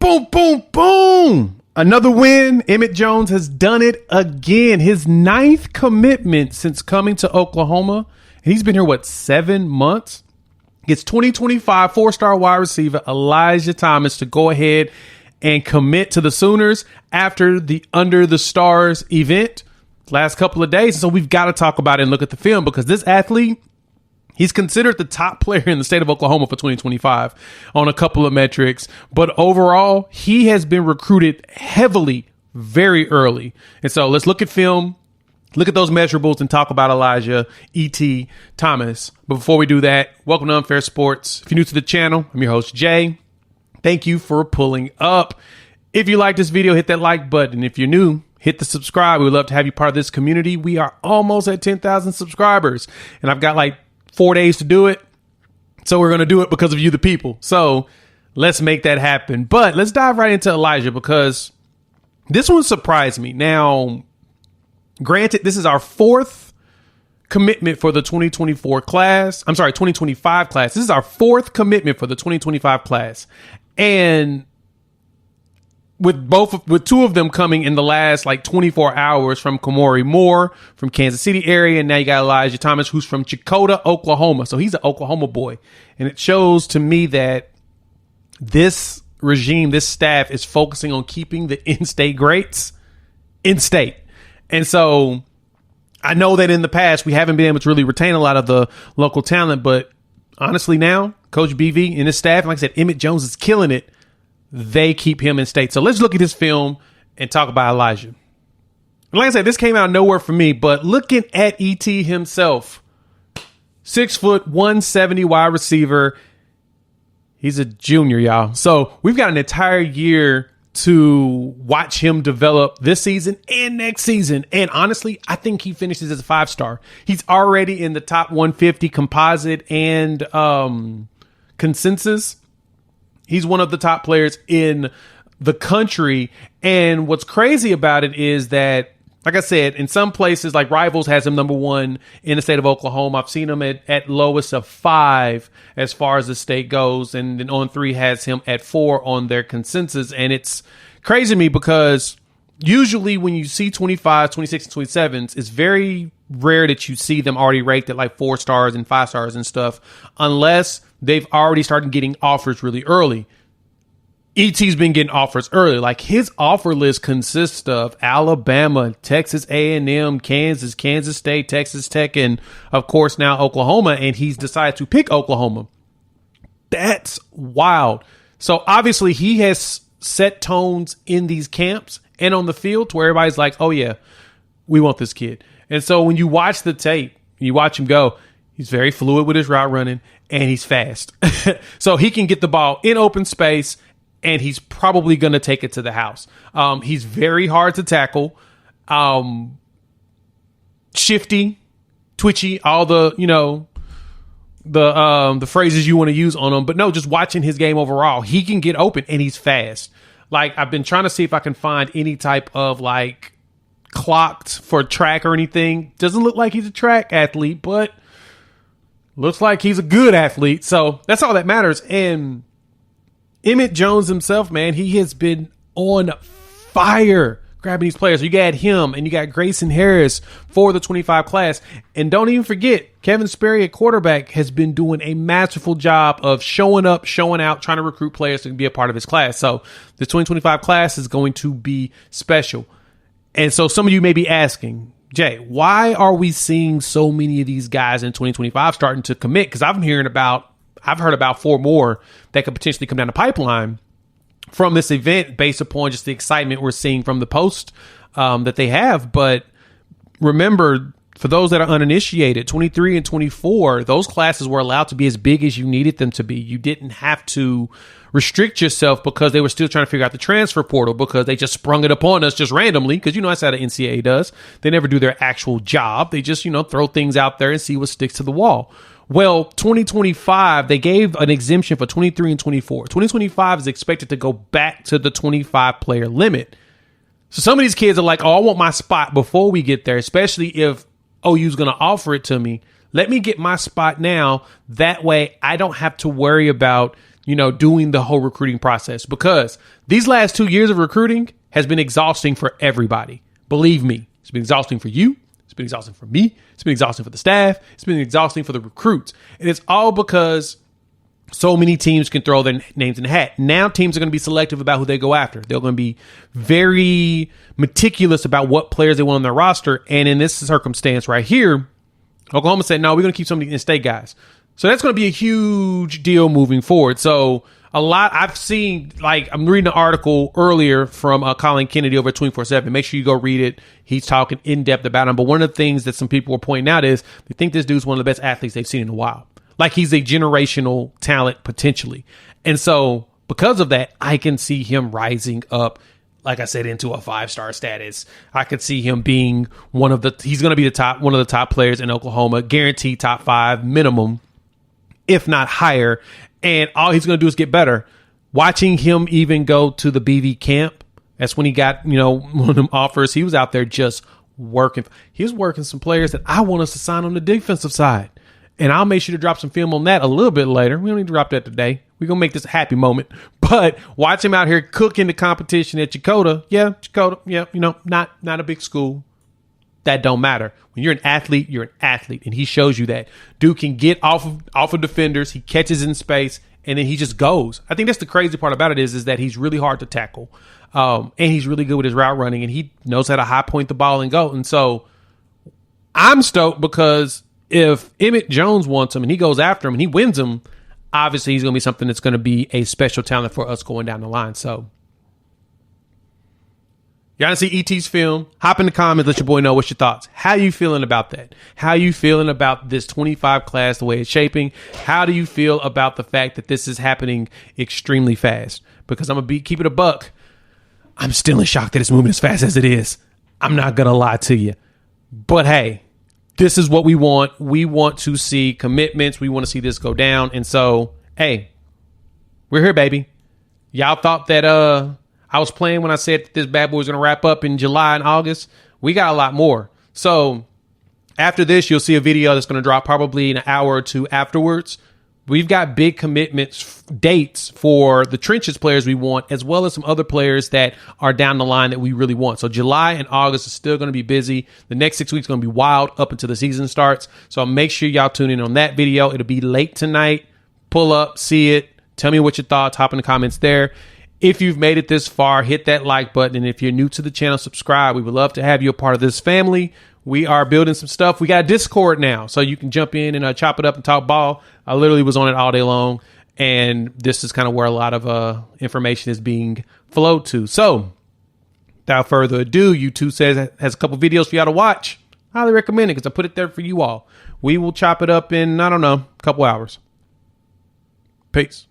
boom, boom, boom. Another win. Emmett Jones has done it again. His 9th commitment since coming to Oklahoma. And he's been here, 7 months? Gets 2025 4-star wide receiver Elijah Thomas to go ahead and commit to the Sooners after the Under the Stars event last couple of days. So we've got to talk about it and look at the film because this athlete, he's considered the top player in the state of Oklahoma for 2025 on a couple of metrics. But overall, he has been recruited heavily very early. And so let's look at film, look at those measurables, and talk about Elijah E.T. Thomas. But before we do that, welcome to Unfair Sports. If you're new to the channel, I'm your host, Jay. Thank you for pulling up. If you like this video, hit that like button. If you're new, hit the subscribe. We would love to have you part of this community. We are almost at 10,000 subscribers. And I've got 4 days to do it. So we're going to do it because of you, the people. So let's make that happen. But let's dive right into Elijah because this one surprised me. Now, granted, this is our 4th commitment for the 2024 class. I'm sorry, 2025 class. This is our 4th commitment for the 2025 class. And with 2 of them coming in the last 24 hours from Kamori Moore from Kansas City area. And now you got Elijah Thomas, who's from Chakota, Oklahoma. So he's an Oklahoma boy. And it shows to me that this regime, this staff is focusing on keeping the in-state greats in state. And so I know that in the past, we haven't been able to really retain a lot of the local talent. But honestly, now Coach BV and his staff, and like I said, Emmett Jones is killing it. They keep him in state. So let's look at this film and talk about Elijah. And like I said, this came out of nowhere for me, but looking at ET himself, 6 foot, 170 wide receiver. He's a junior, y'all. So we've got an entire year to watch him develop this season and next season. And honestly, I think he finishes as a 5-star. He's already in the top 150 composite and consensus. He's one of the top players in the country. And what's crazy about it is that, like I said, in some places, like Rivals has him number 1 in the state of Oklahoma. I've seen him at lowest of 5 as far as the state goes. And then On 3 has him at 4 on their consensus. And it's crazy to me because usually when you see 25, 26, and 27s, it's very rare that you see them already ranked at 4 stars and 5 stars and stuff, unless they've already started getting offers really early. ET's been getting offers early. His offer list consists of Alabama, Texas A&M, Kansas State, Texas Tech, and of course now Oklahoma. And he's decided to pick Oklahoma. That's wild. So obviously he has set tones in these camps and on the field to where everybody's like, oh yeah, we want this kid. And so when you watch the tape, you watch him go, he's very fluid with his route running and he's fast. So he can get the ball in open space and he's probably going to take it to the house. He's very hard to tackle, shifty, twitchy, all the phrases you want to use on him. But no, just watching his game overall, he can get open and he's fast. I've been trying to see if I can find any type of clocked for track or anything. Doesn't look like he's a track athlete, but looks like he's a good athlete. So that's all that matters. And Emmett Jones himself, man, he has been on fire grabbing these players. You got him and you got Grayson Harris for the 25 class. And don't even forget, Kevin Sperry at quarterback has been doing a masterful job of showing up, showing out, trying to recruit players to be a part of his class. So the 2025 class is going to be special. And so some of you may be asking, Jay, why are we seeing so many of these guys in 2025 starting to commit? Because I've heard about 4 more that could potentially come down the pipeline from this event based upon just the excitement we're seeing from the post that they have. But remember, for those that are uninitiated, 23 and 24, those classes were allowed to be as big as you needed them to be. You didn't have to restrict yourself because they were still trying to figure out the transfer portal because they just sprung it upon us just randomly because, that's how the NCAA does. They never do their actual job. They just, throw things out there and see what sticks to the wall. Well, 2025, they gave an exemption for 23 and 24. 2025 is expected to go back to the 25 player limit. So some of these kids are like, oh, I want my spot before we get there, especially if OU's going to offer it to me. Let me get my spot now. That way I don't have to worry about doing the whole recruiting process, because these last 2 years of recruiting has been exhausting for everybody. Believe me, it's been exhausting for you. It's been exhausting for me. It's been exhausting for the staff. It's been exhausting for the recruits. And it's all because so many teams can throw their names in the hat. Now teams are going to be selective about who they go after. They're going to be very meticulous about what players they want on their roster. And in this circumstance right here, Oklahoma said, no, we're going to keep some of the in-state guys. So that's going to be a huge deal moving forward. So a lot I've seen, like I'm reading an article earlier from Colin Kennedy over at 24/7. Make sure you go read it. He's talking in depth about him. But one of the things that some people were pointing out is they think this dude's one of the best athletes they've seen in a while. Like he's a generational talent potentially. And so because of that, I can see him rising up, like I said, into a 5-star status. I could see him being he's going to be one of the top players in Oklahoma, guaranteed top 5 minimum, if not higher. And all he's going to do is get better. Watching him even go to the BV camp, that's when he got, one of them offers. He was out there just working. He was working some players that I want us to sign on the defensive side. And I'll make sure to drop some film on that a little bit later. We don't need to drop that today. We're going to make this a happy moment. But watch him out here cooking the competition at Chakota. Yeah, Chakota. Yeah, not a big school. That don't matter. When you're an athlete, you're an athlete. And he shows you that. Dude can get off of defenders. He catches in space. And then he just goes. I think that's the crazy part about it is that he's really hard to tackle. And he's really good with his route running. And he knows how to high point the ball and go. And so I'm stoked because if Emmett Jones wants him and he goes after him and he wins him, obviously he's going to be something that's going to be a special talent for us going down the line. So y'all want to see ET's film? Hop in the comments. Let your boy know what's your thoughts. How you feeling about that? How you feeling about this 25 class, the way it's shaping? How do you feel about the fact that this is happening extremely fast? Because I'm going to keep it a buck. I'm still in shock that it's moving as fast as it is. I'm not going to lie to you. But hey, this is what we want. We want to see commitments. We want to see this go down. And so, hey, we're here, baby. Y'all thought that I was playing when I said that this bad boy was going to wrap up in July and August. We got a lot more. So after this, you'll see a video that's going to drop probably an hour or two afterwards. We've got big commitments, dates for the trenches players we want, as well as some other players that are down the line that we really want. So July and August is still going to be busy. The next 6 weeks is going to be wild up until the season starts. So make sure y'all tune in on that video. It'll be late tonight. Pull up, see it. Tell me what your thoughts. Hop in the comments there. If you've made it this far, hit that like button. And if you're new to the channel, subscribe. We would love to have you a part of this family. We are building some stuff. We got a Discord now, so you can jump in and chop it up and talk ball. I literally was on it all day long, and this is kind of where a lot of information is being flowed to. So without further ado, YouTube says has a couple videos for y'all to watch. Highly recommend it because I put it there for you all. We will chop it up in, I don't know, a couple hours. Peace.